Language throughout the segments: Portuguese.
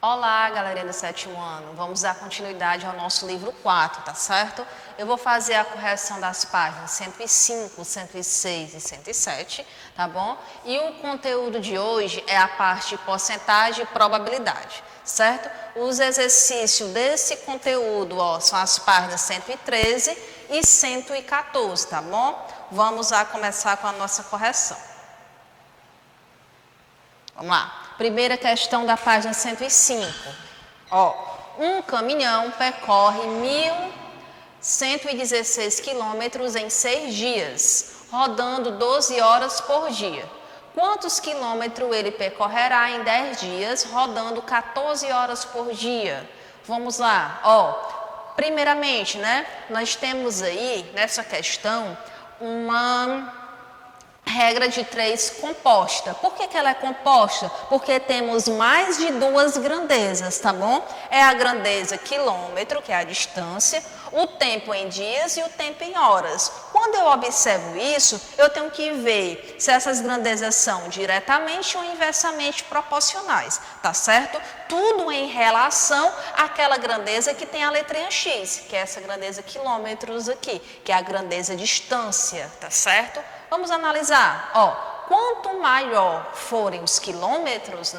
Olá, galerinha do 7º ano. Vamos dar continuidade ao nosso livro 4, tá certo? Eu vou fazer a correção das páginas 105, 106 e 107, tá bom? E o conteúdo de hoje é a parte de porcentagem e probabilidade, certo? Os exercícios desse conteúdo, são as páginas 113 e 114, tá bom? Vamos lá começar com a nossa correção. Vamos lá. Primeira questão da página 105. Um caminhão percorre 1.116 quilômetros em 6 dias, rodando 12 horas por dia. Quantos quilômetros ele percorrerá em 10 dias, rodando 14 horas por dia? Vamos lá. Primeiramente, nós temos aí, nessa questão, uma regra de 3 composta. Por que ela é composta? Porque temos mais de 2 grandezas, tá bom? É a grandeza quilômetro, que é a distância, o tempo em dias e o tempo em horas. Quando eu observo isso, eu tenho que ver se essas grandezas são diretamente ou inversamente proporcionais, tá certo? Tudo em relação àquela grandeza que tem a letrinha X, que é essa grandeza quilômetros aqui, que é a grandeza distância, tá certo? Vamos analisar, quanto maior forem os quilômetros,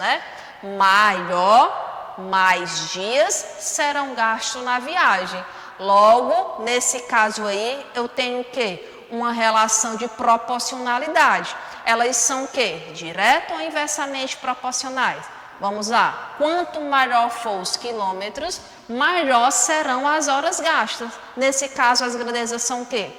mais dias serão gastos na viagem. Logo, nesse caso aí, eu tenho o quê? Uma relação de proporcionalidade. Elas são o quê? Direto ou inversamente proporcionais? Vamos lá. Quanto maior for os quilômetros, maior serão as horas gastas. Nesse caso, as grandezas são o quê?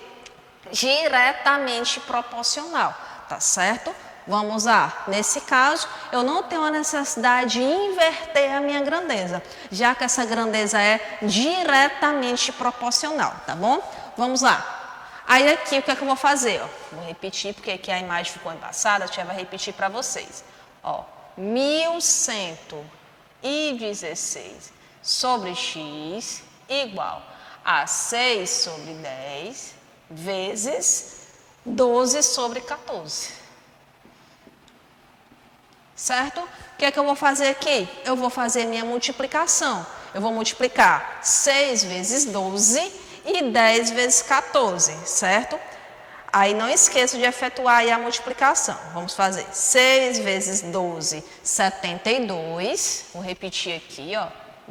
Diretamente proporcional, tá certo? Vamos lá, nesse caso, eu não tenho a necessidade de inverter a minha grandeza, já que essa grandeza é diretamente proporcional, tá bom? Vamos lá. Aí aqui, o que é que eu vou fazer? Vou repetir, porque aqui a imagem ficou embaçada, a tia vai repetir para vocês. 1.116 sobre x igual a 6 sobre 10 vezes 12 sobre 14. Certo? O que é que eu vou fazer aqui? Eu vou fazer minha multiplicação. Eu vou multiplicar 6 vezes 12 e 10 vezes 14, certo? Aí não esqueça de efetuar aí a multiplicação. Vamos fazer 6 vezes 12, 72. Vou repetir aqui,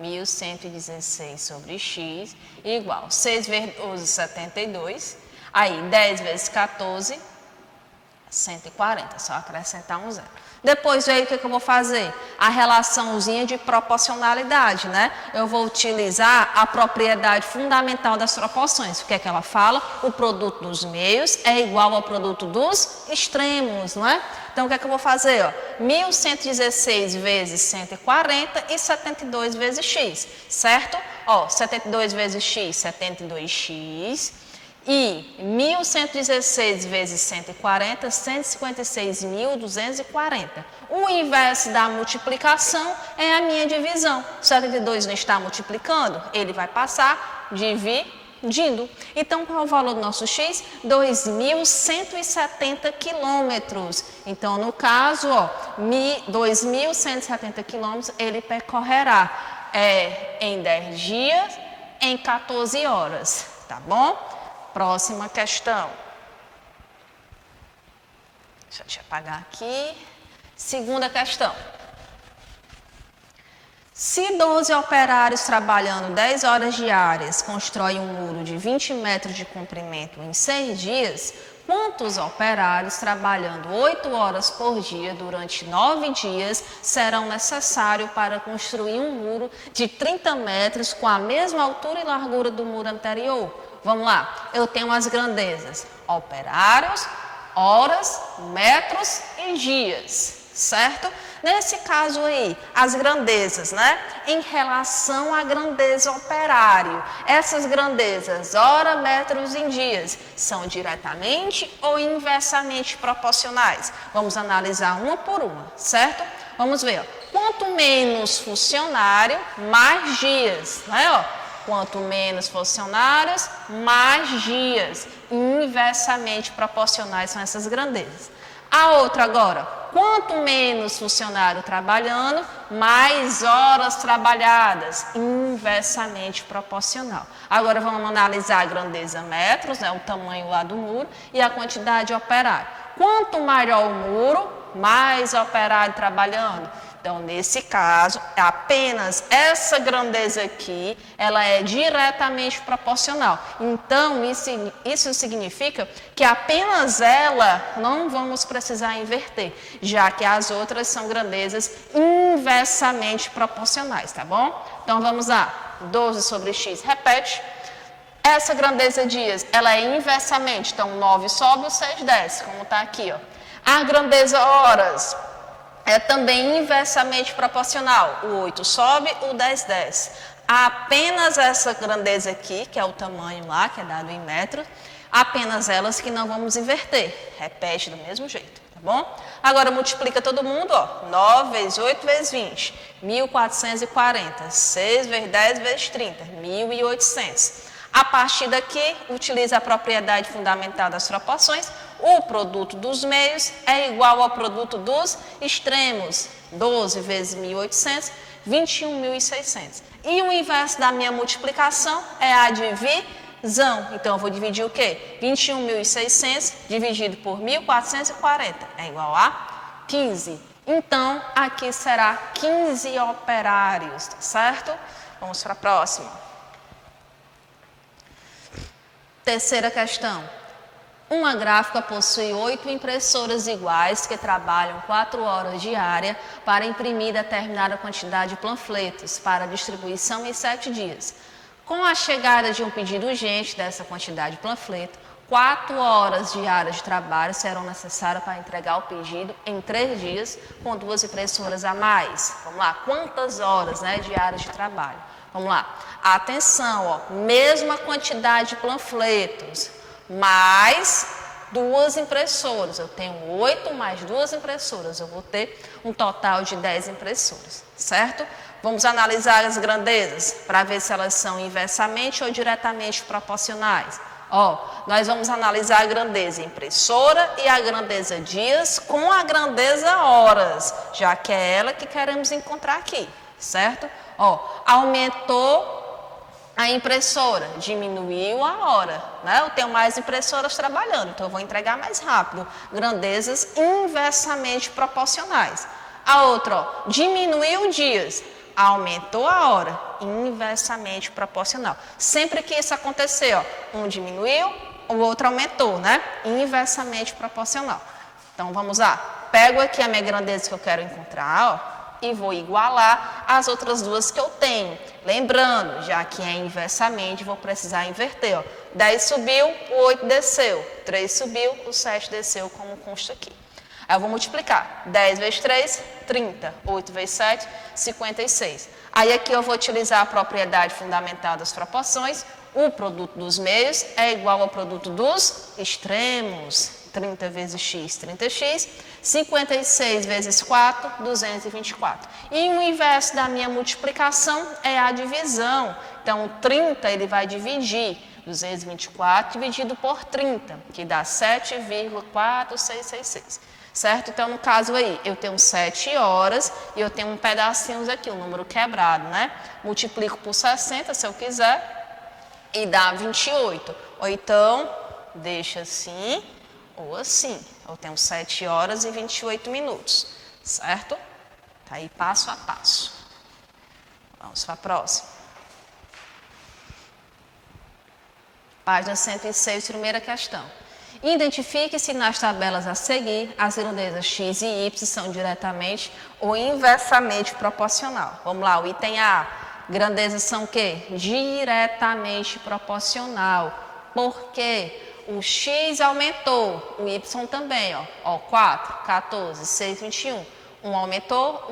1.116 sobre x igual 6 vezes 12, 72. Aí, 10 vezes 14, 140. Só acrescentar um zero. Depois, aí, o que eu vou fazer? A relaçãozinha de proporcionalidade, Eu vou utilizar a propriedade fundamental das proporções. O que é que ela fala? O produto dos meios é igual ao produto dos extremos, Então, o que é que eu vou fazer? 1.116 vezes 140 e 72 vezes x, certo? 72 vezes x, 72x. E 1.116 vezes 140, 156.240. O inverso da multiplicação é a minha divisão. 72 não está multiplicando, ele vai passar dividindo. Então, qual é o valor do nosso x? 2.170 quilômetros. Então, no caso, 2.170 quilômetros, ele percorrerá em 10 dias, em 14 horas, tá bom? Próxima questão. Deixa eu apagar aqui. Segunda questão. Se 12 operários trabalhando 10 horas diárias constroem um muro de 20 metros de comprimento em 6 dias, quantos operários trabalhando 8 horas por dia durante 9 dias serão necessários para construir um muro de 30 metros com a mesma altura e largura do muro anterior? Vamos lá, eu tenho as grandezas, operários, horas, metros e dias, certo? Nesse caso aí, as grandezas, em relação à grandeza operário, essas grandezas, hora, metros e dias, são diretamente ou inversamente proporcionais? Vamos analisar uma por uma, certo? Vamos ver, quanto menos funcionário, mais dias, Quanto menos funcionários, mais dias. Inversamente proporcionais são essas grandezas. A outra agora, quanto menos funcionário trabalhando, mais horas trabalhadas, inversamente proporcional. Agora vamos analisar a grandeza metros, né, o tamanho lá do muro, e a quantidade de operário. Quanto maior o muro, mais operário trabalhando. Então, nesse caso, apenas essa grandeza aqui, ela é diretamente proporcional. Então, isso significa que apenas ela não vamos precisar inverter, já que as outras são grandezas inversamente proporcionais, tá bom? Então, vamos lá. 12 sobre x, repete. Essa grandeza dias, ela é inversamente, então 9 sobe, o 6 desce, como está aqui, ó. A grandeza horas é também inversamente proporcional. O 8 sobe, o 10 desce. Apenas essa grandeza aqui, que é o tamanho lá, que é dado em metros, apenas elas que não vamos inverter. Repete do mesmo jeito, tá bom? Agora multiplica todo mundo, ó. 9 vezes 8 vezes 20, 1.440. 6 vezes 10 vezes 30, 1.800. A partir daqui, utiliza a propriedade fundamental das proporções. O produto dos meios é igual ao produto dos extremos. 12 vezes 1.800, 21.600. E o inverso da minha multiplicação é a divisão. Então, eu vou dividir o quê? 21.600 dividido por 1.440 é igual a 15. Então, aqui será 15 operários, tá certo? Vamos para a próxima. Terceira questão. Uma gráfica possui 8 impressoras iguais que trabalham 4 horas diárias para imprimir determinada quantidade de panfletos para distribuição em 7 dias. Com a chegada de um pedido urgente dessa quantidade de panfleto, 4 horas diárias de trabalho serão necessárias para entregar o pedido em 3 dias com 2 impressoras a mais. Vamos lá, quantas horas, né, diárias de trabalho? Vamos lá, atenção, ó, mesma quantidade de panfletos, mais 2 impressoras. Eu tenho 8 mais 2 impressoras, eu vou ter um total de 10 impressoras, certo? Vamos analisar as grandezas para ver se elas são inversamente ou diretamente proporcionais. Ó, nós vamos analisar a grandeza impressora e a grandeza dias com a grandeza horas, já que é ela que queremos encontrar aqui, certo? Ó, aumentou a impressora, diminuiu a hora, né? Eu tenho mais impressoras trabalhando, então eu vou entregar mais rápido. Grandezas inversamente proporcionais. A outra, ó, diminuiu dias, aumentou a hora, inversamente proporcional. Sempre que isso acontecer, ó, um diminuiu, o outro aumentou, né? Inversamente proporcional. Então vamos lá. Pego aqui a minha grandeza que eu quero encontrar, ó, e vou igualar as outras duas que eu tenho. Lembrando, já que é inversamente, vou precisar inverter. Ó. 10 subiu, o 8 desceu. 3 subiu, o 7 desceu, como consta aqui. Aí eu vou multiplicar. 10 vezes 3, 30. 8 vezes 7, 56. Aí aqui eu vou utilizar a propriedade fundamental das proporções. O produto dos meios é igual ao produto dos extremos. 30 vezes x, 30x. 56 vezes 4, 224. E o inverso da minha multiplicação é a divisão. Então, o 30 ele vai dividir 224 dividido por 30, que dá 7,4666. Certo? Então, no caso aí, eu tenho 7 horas e eu tenho um pedacinho aqui, um número quebrado, né? Multiplico por 60, se eu quiser, e dá 28. Ou então, deixa assim ou assim. Eu tenho 7 horas e 28 minutos, certo? Tá aí passo a passo. Vamos para a próxima. Página 106, primeira questão. Identifique-se nas tabelas a seguir as grandezas x e y são diretamente ou inversamente proporcional. Vamos lá, o item A. Grandezas são o quê? Diretamente proporcional. Por quê? O x aumentou, o y também, ó 4, 14, 6, 21. Um aumentou,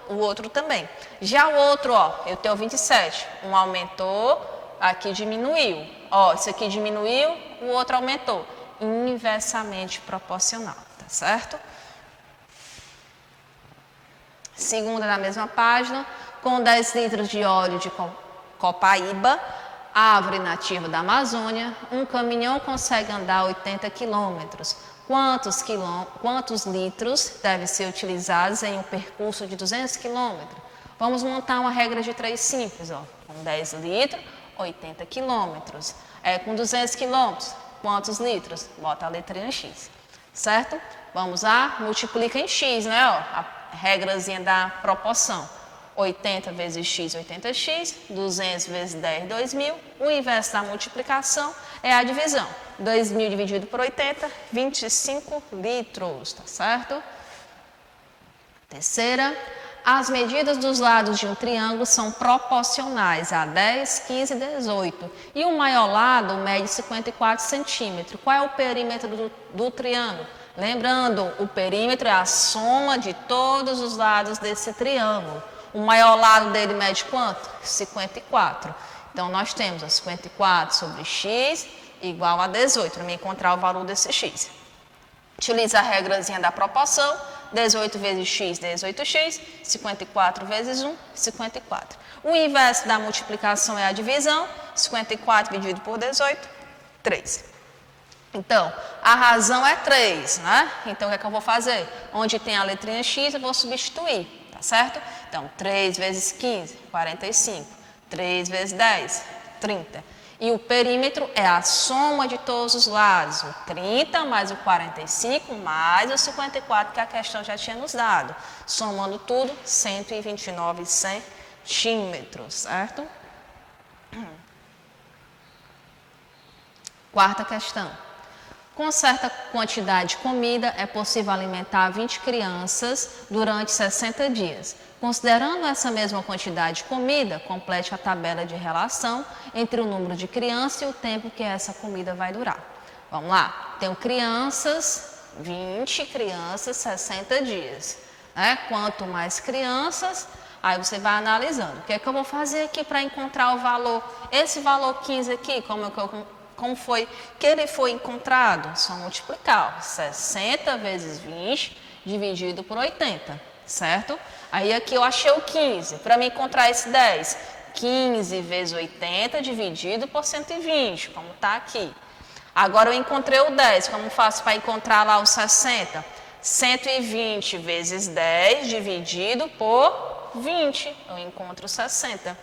o outro também. Já o outro, ó, eu tenho 27. Um aumentou, aqui diminuiu. Ó, esse aqui diminuiu, o outro aumentou. Inversamente proporcional, tá certo? Segunda na mesma página, com 10 litros de óleo de copaíba, árvore nativa da Amazônia, um caminhão consegue andar 80 quilômetros. Quantos litros devem ser utilizados em um percurso de 200 quilômetros? Vamos montar uma regra de 3 simples, ó. Com 10 litros, 80 quilômetros. Com 200 quilômetros, quantos litros? Bota a letrinha X, certo? Vamos lá, multiplica em X, né? Ó, a regrazinha da proporção. 80 vezes X, 80x, 200 vezes 10, 2.000. O inverso da multiplicação é a divisão. 2.000 dividido por 80, 25 litros, tá certo? Terceira, as medidas dos lados de um triângulo são proporcionais a 10, 15 e 18. E o maior lado mede 54 centímetros. Qual é o perímetro do triângulo? Lembrando, o perímetro é a soma de todos os lados desse triângulo. O maior lado dele mede quanto? 54. Então, nós temos 54 sobre x igual a 18, para me encontrar o valor desse x. Utiliza a regrazinha da proporção, 18 vezes x, 18x, 54 vezes 1, 54. O inverso da multiplicação é a divisão, 54 dividido por 18, 3. Então, a razão é 3, né? Então, o que é que eu vou fazer? Onde tem a letrinha x, eu vou substituir, tá certo? Então, 3 vezes 15, 45. 3 vezes 10, 30. E o perímetro é a soma de todos os lados. O 30 mais o 45 mais o 54 que a questão já tinha nos dado. Somando tudo, 129 centímetros, certo? Quarta questão. Com certa quantidade de comida, é possível alimentar 20 crianças durante 60 dias. Considerando essa mesma quantidade de comida, complete a tabela de relação entre o número de crianças e o tempo que essa comida vai durar. Vamos lá, tenho crianças, 20 crianças, 60 dias. Quanto mais crianças, aí você vai analisando. O que é que eu vou fazer aqui para encontrar o valor? Esse valor 15 aqui, como foi que ele foi encontrado? Só multiplicar, 60 vezes 20 dividido por 80, certo? Aí aqui eu achei o 15, para me encontrar esse 10, 15 vezes 80 dividido por 120, como está aqui. Agora eu encontrei o 10, como faço para encontrar lá o 60? 120 vezes 10 dividido por 20, eu encontro 60,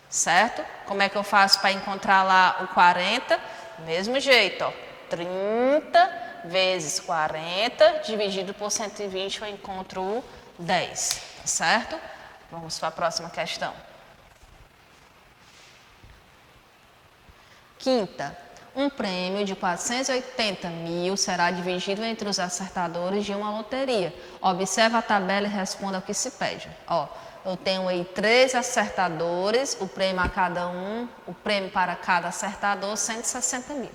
certo? Como é que eu faço para encontrar lá o 40? Mesmo jeito, ó, 30 vezes 40 dividido por 120, eu encontro o 10, certo? Vamos para a próxima questão. Quinta, um prêmio de 480 mil será dividido entre os acertadores de uma loteria. Observe a tabela e responda ao que se pede. Ó, eu tenho aí 3 acertadores, o prêmio para cada acertador, 160 mil.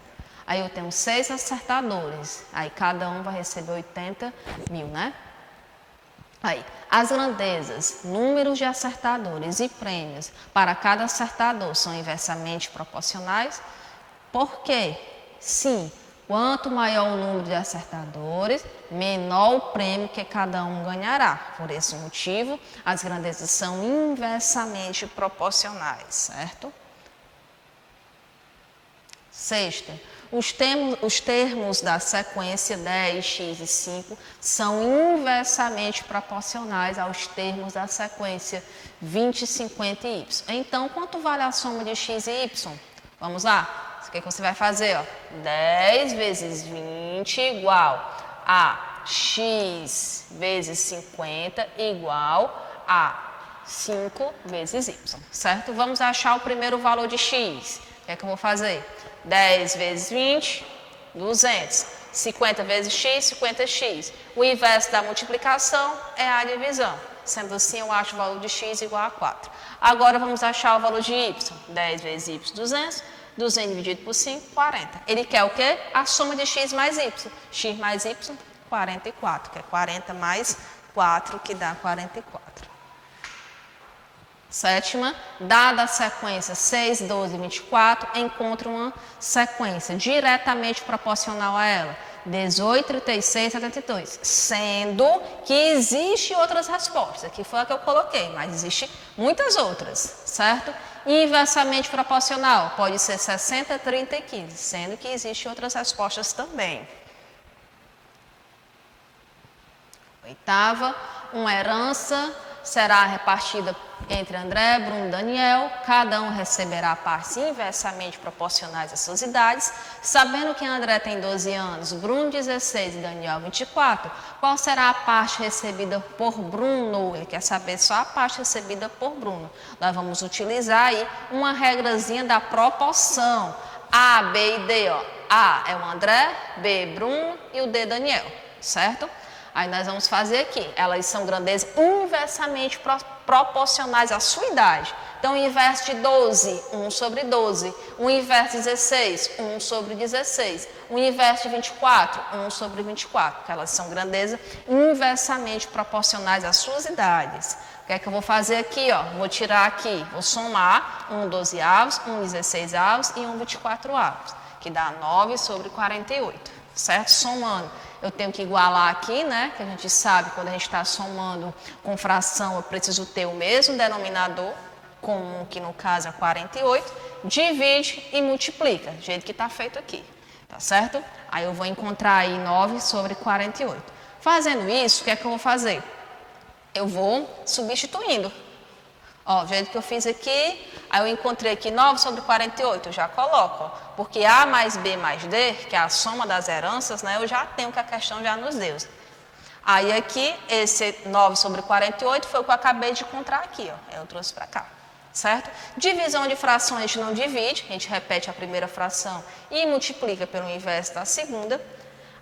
Aí eu tenho 6 acertadores, aí cada um vai receber 80 mil, né? Aí, as grandezas, números de acertadores e prêmios para cada acertador são inversamente proporcionais. Por quê? Sim, quanto maior o número de acertadores, menor o prêmio que cada um ganhará. Por esse motivo, as grandezas são inversamente proporcionais, certo? Sexta, os termos da sequência 10, x e 5 são inversamente proporcionais aos termos da sequência 20, 50 e y. Então, quanto vale a soma de x e y? Vamos lá? O que você vai fazer? Ó? 10 vezes 20 igual a x vezes 50 igual a 5 vezes y, certo? Vamos achar o primeiro valor de x. O que é que eu vou fazer? 10 vezes 20, 200. 50 vezes x, 50x. O inverso da multiplicação é a divisão. Sendo assim, eu acho o valor de x igual a 4. Agora, vamos achar o valor de y. 10 vezes y, 200. 200 dividido por 5, 40. Ele quer o quê? A soma de x mais y. X mais y, 44, que é 40 mais 4, que dá 44. Sétima, dada a sequência 6, 12 e 24, encontra uma sequência diretamente proporcional a ela. 18, 36, 72. Sendo que existem outras respostas. Aqui foi a que eu coloquei, mas existem muitas outras, certo? Inversamente proporcional, pode ser 60, 30 e 15, sendo que existem outras respostas também. Oitava, uma herança será repartida entre André, Bruno e Daniel. Cada um receberá partes inversamente proporcionais às suas idades. Sabendo que André tem 12 anos, Bruno 16 e Daniel 24, qual será a parte recebida por Bruno? Ele quer saber só a parte recebida por Bruno. Nós vamos utilizar aí uma regrazinha da proporção. A, B e D. Ó. A é o André, B Bruno e o D Daniel, certo? Aí nós vamos fazer aqui, elas são grandezas inversamente proporcionais à sua idade. Então, o inverso de 12, 1 sobre 12. O inverso de 16, 1 sobre 16. O inverso de 24, 1 sobre 24. Porque elas são grandezas inversamente proporcionais às suas idades. O que é que eu vou fazer aqui? Ó? Vou tirar aqui, vou somar 1 12avos, 1 16avos e 1 24avos, que dá 9 sobre 48, certo? Somando. Eu tenho que igualar aqui, né? Que a gente sabe, quando a gente está somando com fração, eu preciso ter o mesmo denominador comum, que no caso é 48. Divide e multiplica, do jeito que está feito aqui, tá certo? Aí eu vou encontrar aí 9 sobre 48. Fazendo isso, o que é que eu vou fazer? Eu vou substituindo. Ó, do jeito que eu fiz aqui, aí eu encontrei aqui 9 sobre 48, eu já coloco, ó, porque A mais B mais D, que é a soma das heranças, né, eu já tenho que a questão já nos deu. Aí aqui, esse 9 sobre 48 foi o que eu acabei de encontrar aqui, ó, eu trouxe para cá, certo? Divisão de fração a gente não divide, a gente repete a primeira fração e multiplica pelo inverso da segunda,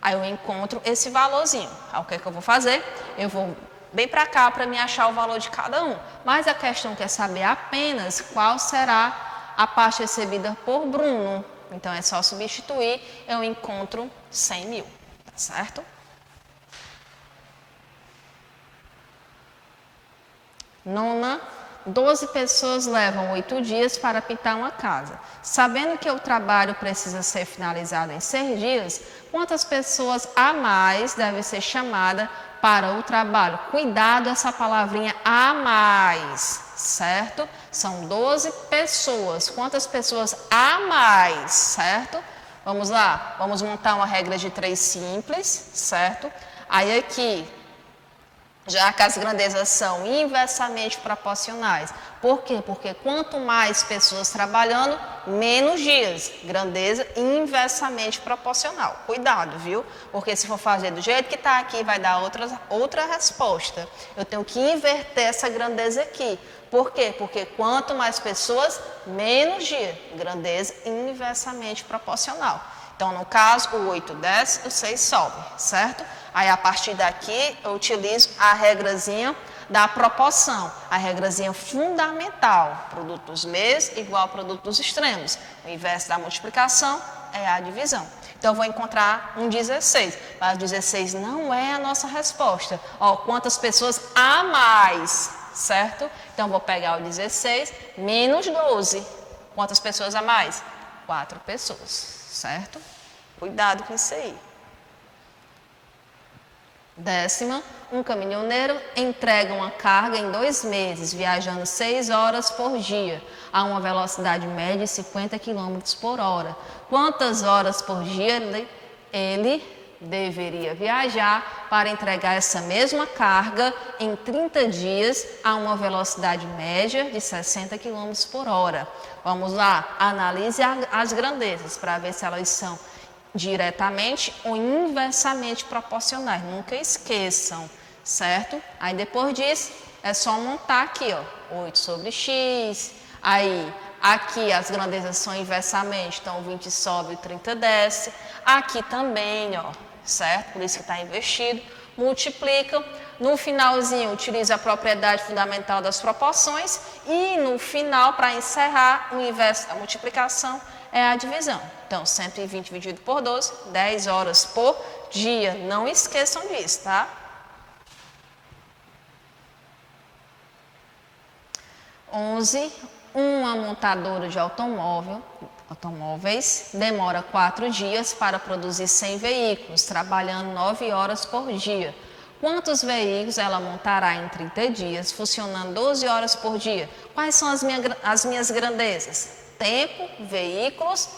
aí eu encontro esse valorzinho. Aí o que é que eu vou fazer? Eu vou bem para cá para me achar o valor de cada um. Mas a questão quer saber apenas qual será a parte recebida por Bruno. Então, é só substituir, eu encontro 100 mil, tá certo? Nona, 12 pessoas levam 8 dias para pintar uma casa. Sabendo que o trabalho precisa ser finalizado em 6 dias, quantas pessoas a mais devem ser chamadas para o trabalho? Cuidado essa palavrinha a mais, certo? São 12 pessoas. Quantas pessoas a mais, certo? Vamos lá, vamos montar uma regra de 3 simples, certo? Aí aqui, já que as grandezas são inversamente proporcionais. Por quê? Porque quanto mais pessoas trabalhando, menos dias. Grandeza inversamente proporcional. Cuidado, viu? Porque se for fazer do jeito que está aqui, vai dar outra resposta. Eu tenho que inverter essa grandeza aqui. Por quê? Porque quanto mais pessoas, menos dia. Grandeza inversamente proporcional. Então, no caso, o 8 desce, o 6 sobe, certo? Aí, a partir daqui, eu utilizo a regrazinha da proporção, a regrazinha fundamental, produto dos meios igual ao produto dos extremos. O inverso da multiplicação é a divisão. Então, eu vou encontrar um 16, mas 16 não é a nossa resposta. Ó, quantas pessoas a mais, certo? Então, eu vou pegar o 16 menos 12. Quantas pessoas a mais? 4 pessoas, certo? Cuidado com isso aí. 10ª, um caminhoneiro entrega uma carga em 2 meses, viajando 6 horas por dia, a uma velocidade média de 50 km por hora. Quantas horas por dia ele deveria viajar para entregar essa mesma carga em 30 dias a uma velocidade média de 60 km por hora? Vamos lá, analise as grandezas para ver se elas são diretamente ou inversamente proporcionais. Nunca esqueçam, certo? Aí depois disso, é só montar aqui, ó, 8 sobre x. Aí, aqui as grandezas são inversamente, então o 20 sobe, o 30 desce. Aqui também, ó, certo? Por isso que está invertido. Multiplica. No finalzinho, utiliza a propriedade fundamental das proporções. E no final, para encerrar, o inverso da multiplicação é a divisão. Então, 120 dividido por 12, 10 horas por dia. Não esqueçam disso, tá? 11, uma montadora de automóveis demora 4 dias para produzir 100 veículos, trabalhando 9 horas por dia. Quantos veículos ela montará em 30 dias, funcionando 12 horas por dia? Quais são as minhas grandezas? Tempo, veículos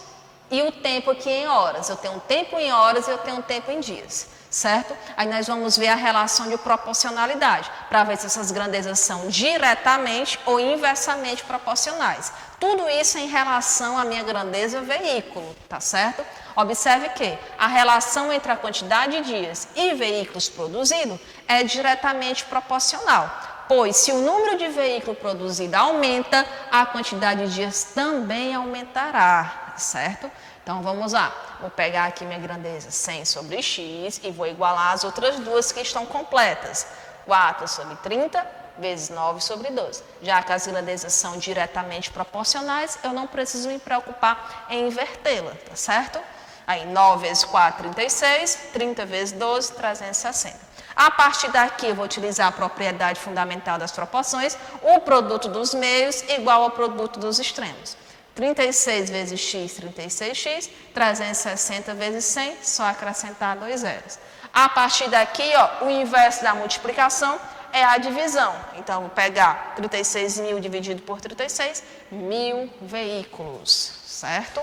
e o tempo aqui em horas. Eu tenho um tempo em horas e eu tenho um tempo em dias, certo? Aí nós vamos ver a relação de proporcionalidade, para ver se essas grandezas são diretamente ou inversamente proporcionais. Tudo isso em relação à minha grandeza veículo, tá certo? Observe que a relação entre a quantidade de dias e veículos produzidos é diretamente proporcional, pois se o número de veículos produzido aumenta, a quantidade de dias também aumentará, certo? Então vamos lá, vou pegar aqui minha grandeza 100 sobre x e vou igualar as outras duas que estão completas. 4 sobre 30 vezes 9 sobre 12. Já que as grandezas são diretamente proporcionais, eu não preciso me preocupar em invertê-la, tá certo? Aí 9 vezes 4, 36, 30 vezes 12, 360. A partir daqui eu vou utilizar a propriedade fundamental das proporções, o produto dos meios igual ao produto dos extremos. 36 vezes x, 36x, 360 vezes 100, só acrescentar 2 zeros. A partir daqui, ó, o inverso da multiplicação é a divisão. Então, vou pegar 36.000 dividido por 36, 1.000 veículos, certo?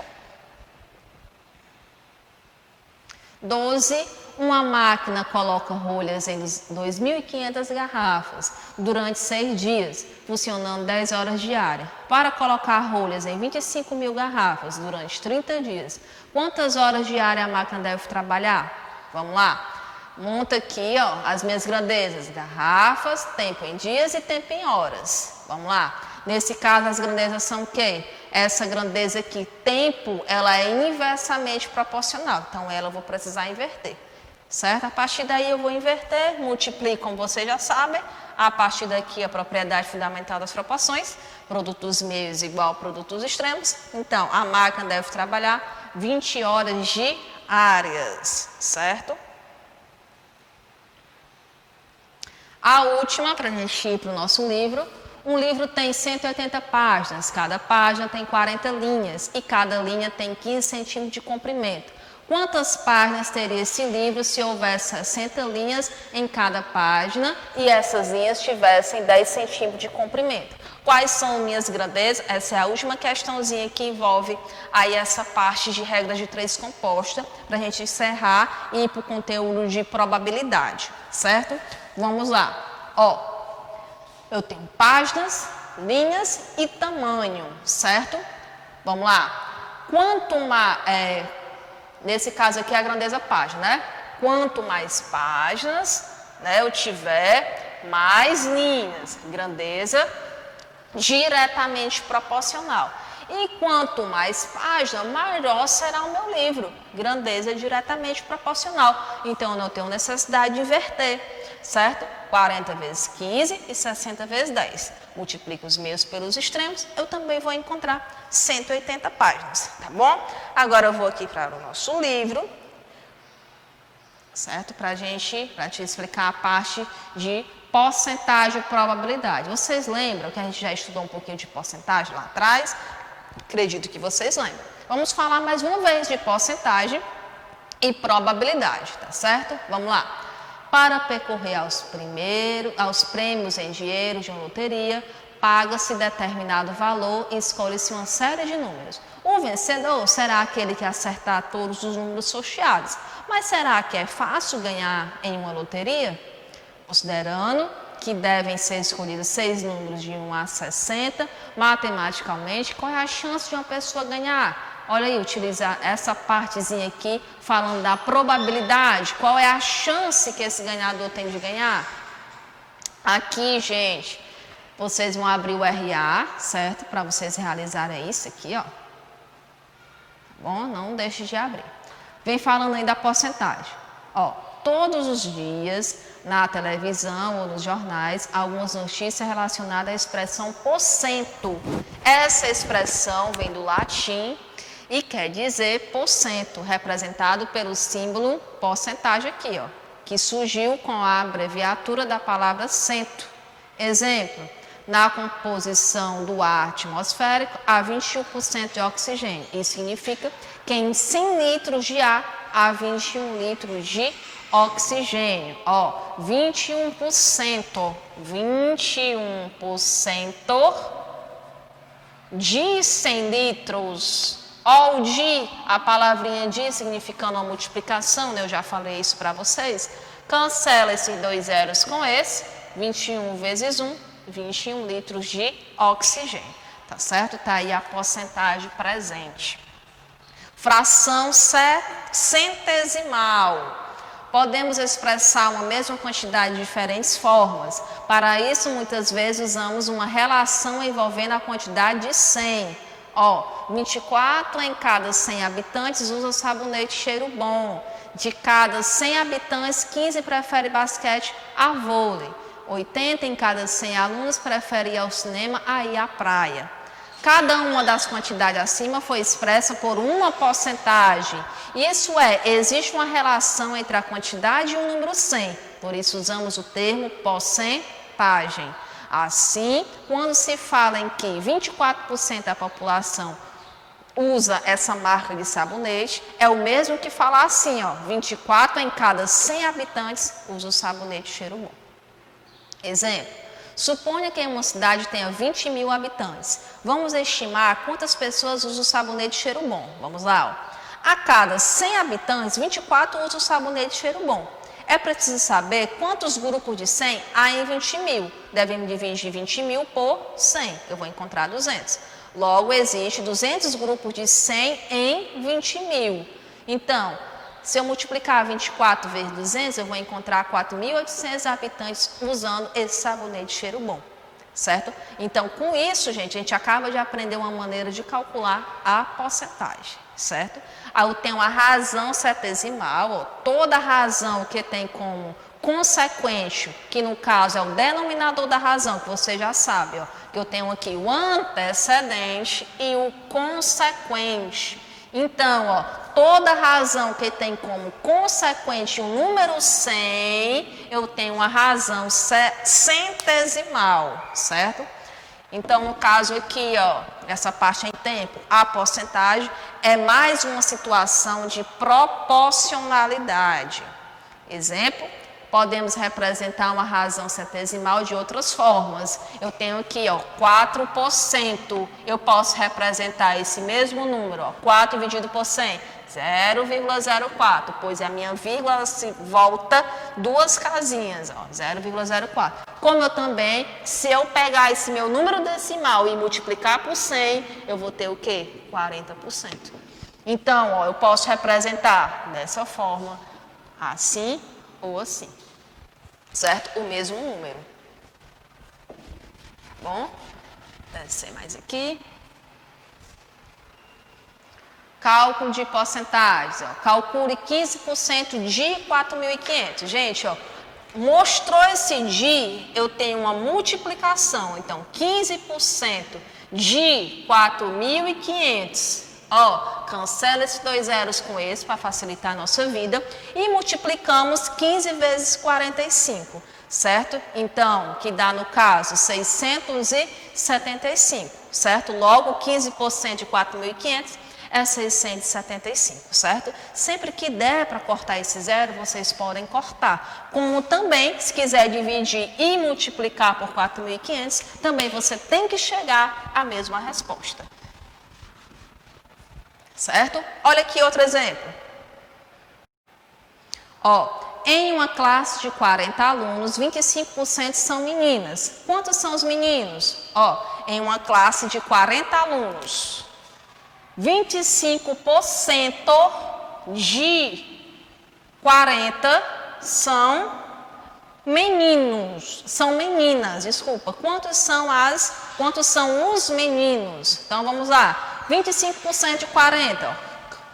12, uma máquina coloca rolhas em 2.500 garrafas durante 6 dias, funcionando 10 horas diárias. Para colocar rolhas em 25.000 garrafas durante 30 dias, quantas horas diárias a máquina deve trabalhar? Vamos lá. Monta aqui, ó, as minhas grandezas, garrafas, tempo em dias e tempo em horas. Vamos lá. Nesse caso, as grandezas são o quê? Essa grandeza aqui, tempo, ela é inversamente proporcional. Então, ela eu vou precisar inverter, certo? A partir daí, eu vou inverter, multiplico, como vocês já sabem. A partir daqui, a propriedade fundamental das proporções. Produto dos meios igual ao produto dos extremos. Então, a máquina deve trabalhar 20 horas diárias, certo? A última, para a gente ir para o nosso livro. Um livro tem 180 páginas, cada página tem 40 linhas e cada linha tem 15 centímetros de comprimento. Quantas páginas teria esse livro se houvesse 60 linhas em cada página e essas linhas tivessem 10 centímetros de comprimento? Quais são minhas grandezas? Essa é a última questãozinha que envolve aí essa parte de regras de 3 composta, para a gente encerrar e ir para o conteúdo de probabilidade, certo? Vamos lá. Ó, eu tenho páginas, linhas e tamanho, certo? Vamos lá. Quanto mais, nesse caso aqui é a grandeza página, né? Quanto mais páginas, né, eu tiver, mais linhas. Grandeza diretamente proporcional. E quanto mais página, maior será o meu livro. Grandeza diretamente proporcional. Então, eu não tenho necessidade de inverter, certo? 40 vezes 15 e 60 vezes 10. Multiplico os meios pelos extremos, eu também vou encontrar 180 páginas, tá bom? Agora eu vou aqui para o nosso livro, certo? Para te explicar a parte de porcentagem e probabilidade. Vocês lembram que a gente já estudou um pouquinho de porcentagem lá atrás? Acredito que vocês lembram. Vamos falar mais uma vez de porcentagem e probabilidade, tá certo? Vamos lá. Para percorrer aos prêmios em dinheiro de uma loteria, paga-se determinado valor e escolhe-se uma série de números. O vencedor será aquele que acertar todos os números sorteados. Mas será que é fácil ganhar em uma loteria? Considerando que devem ser escolhidos 6 números de 1 a 60, matematicamente, qual é a chance de uma pessoa ganhar? Olha aí, utilizar essa partezinha aqui, falando da probabilidade, qual é a chance que esse ganhador tem de ganhar? Aqui, gente, vocês vão abrir o RA, certo? Para vocês realizarem isso aqui, ó. Tá bom? Não deixe de abrir. Vem falando aí da porcentagem. Ó, todos os dias, na televisão ou nos jornais, algumas notícias relacionadas à expressão porcento. Essa expressão vem do latim e quer dizer porcento, representado pelo símbolo porcentagem aqui, ó, que surgiu com a abreviatura da palavra cento. Exemplo, na composição do ar atmosférico há 21% de oxigênio. Isso significa que em 100 litros de ar há 21 litros de oxigênio. Ó, 21% de 100 litros. Ó, o de, a palavrinha de significando a multiplicação, né? Eu já falei isso para vocês. Cancela esses dois zeros com esse, 21 vezes 1, 21 litros de oxigênio, tá certo? Tá aí a porcentagem presente. Fração centesimal. Podemos expressar uma mesma quantidade de diferentes formas. Para isso, muitas vezes usamos uma relação envolvendo a quantidade de 100. Ó, 24 em cada 100 habitantes usa sabonete cheiro bom. De cada 100 habitantes, 15 prefere basquete a vôlei. 80 em cada 100 alunos prefere ir ao cinema a ir à praia. Cada uma das quantidades acima foi expressa por uma porcentagem. Isso é, existe uma relação entre a quantidade e o número 100. Por isso usamos o termo porcentagem. Assim, quando se fala em que 24% da população usa essa marca de sabonete, é o mesmo que falar assim, ó, 24 em cada 100 habitantes usa o sabonete cheiro bom. Exemplo, suponha que uma cidade tenha 20 mil habitantes. Vamos estimar quantas pessoas usam o sabonete cheiro bom. Vamos lá, ó. A cada 100 habitantes, 24 usam o sabonete cheiro bom. É preciso saber quantos grupos de 100 há em 20 mil. Devemos dividir 20 mil por 100. Eu vou encontrar 200. Logo, existe 200 grupos de 100 em 20 mil. Então, se eu multiplicar 24 vezes 200, eu vou encontrar 4.800 habitantes usando esse sabonete cheiro bom. Certo? Então, com isso, gente, a gente acaba de aprender uma maneira de calcular a porcentagem. Certo? Aí eu tenho a razão centesimal, ó, toda razão que tem como consequente, que no caso é o denominador da razão, que você já sabe, ó, que eu tenho aqui o antecedente e o consequente. Então, ó, toda razão que tem como consequente o número 100, eu tenho uma razão centesimal, certo? Então, no caso aqui, ó, essa parte em tempo, a porcentagem é mais uma situação de proporcionalidade. Exemplo, podemos representar uma razão centesimal de outras formas. Eu tenho aqui, ó, 4%. Eu posso representar esse mesmo número, ó, 4 dividido por 100, 0,04, pois a minha vírgula se volta duas casinhas, ó, 0,04. Como eu também, se eu pegar esse meu número decimal e multiplicar por 100, eu vou ter o quê? 40%. Então, ó, eu posso representar dessa forma, assim ou assim. Certo? O mesmo número. Bom, descer mais aqui. Cálculo de porcentagens. Ó. Calcule 15% de 4.500. Gente, ó, mostrou esse de, eu tenho uma multiplicação. Então, 15% de 4.500. Ó, cancela esses dois zeros com esse para facilitar a nossa vida. E multiplicamos 15 vezes 45. Certo? Então, que dá no caso 675. Certo? Logo, 15% de 4.500. É 675, certo? Sempre que der para cortar esse zero, vocês podem cortar. Como também, se quiser dividir e multiplicar por 4.500, também você tem que chegar à mesma resposta. Certo? Olha aqui outro exemplo. Ó, em uma classe de 40 alunos, 25% são meninas. Quantos são os meninos? Ó, em uma classe de 40 alunos, 25% de 40 são meninos, são meninas, desculpa. Quantos são os meninos? Então vamos lá. 25% de 40, ó.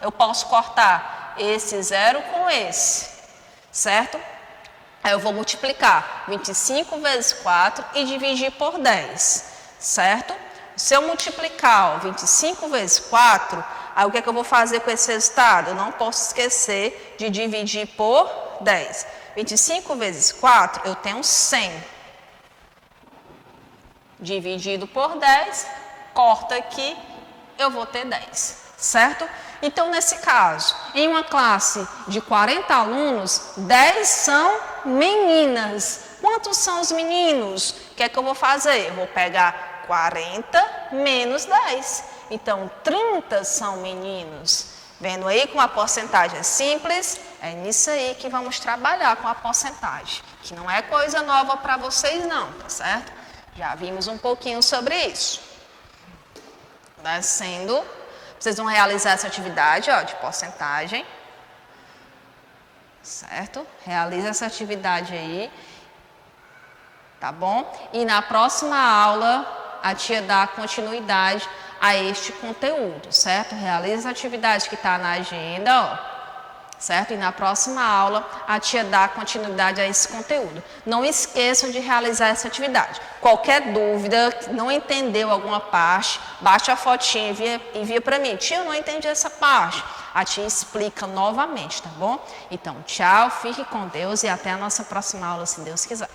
Eu posso cortar esse zero com esse, certo? Aí eu vou multiplicar 25 vezes 4 e dividir por 10, certo? Se eu multiplicar, ó, 25 vezes 4, aí o que é que eu vou fazer com esse resultado? Eu não posso esquecer de dividir por 10. 25 vezes 4, eu tenho 100. dividido por 10, corta aqui, eu vou ter 10, certo? Então, nesse caso, em uma classe de 40 alunos, 10 são meninas. Quantos são os meninos? O que é que eu vou fazer? Eu vou pegar 40 menos 10. Então, 30 são meninos. Vendo aí como a porcentagem é simples, é nisso aí que vamos trabalhar com a porcentagem. Que não é coisa nova para vocês não, tá certo? Já vimos um pouquinho sobre isso. Descendo, vocês vão realizar essa atividade, ó, de porcentagem. Certo? Realiza essa atividade aí. Tá bom? E na próxima aula, a tia dá continuidade a este conteúdo, certo? Realiza a atividade que está na agenda, ó, certo? E na próxima aula, a tia dá continuidade a esse conteúdo. Não esqueçam de realizar essa atividade. Qualquer dúvida, não entendeu alguma parte, baixa a fotinha e envia para mim. Tia, eu não entendi essa parte. A tia explica novamente, tá bom? Então, tchau, fique com Deus e até a nossa próxima aula, se Deus quiser.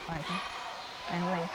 Vai, né?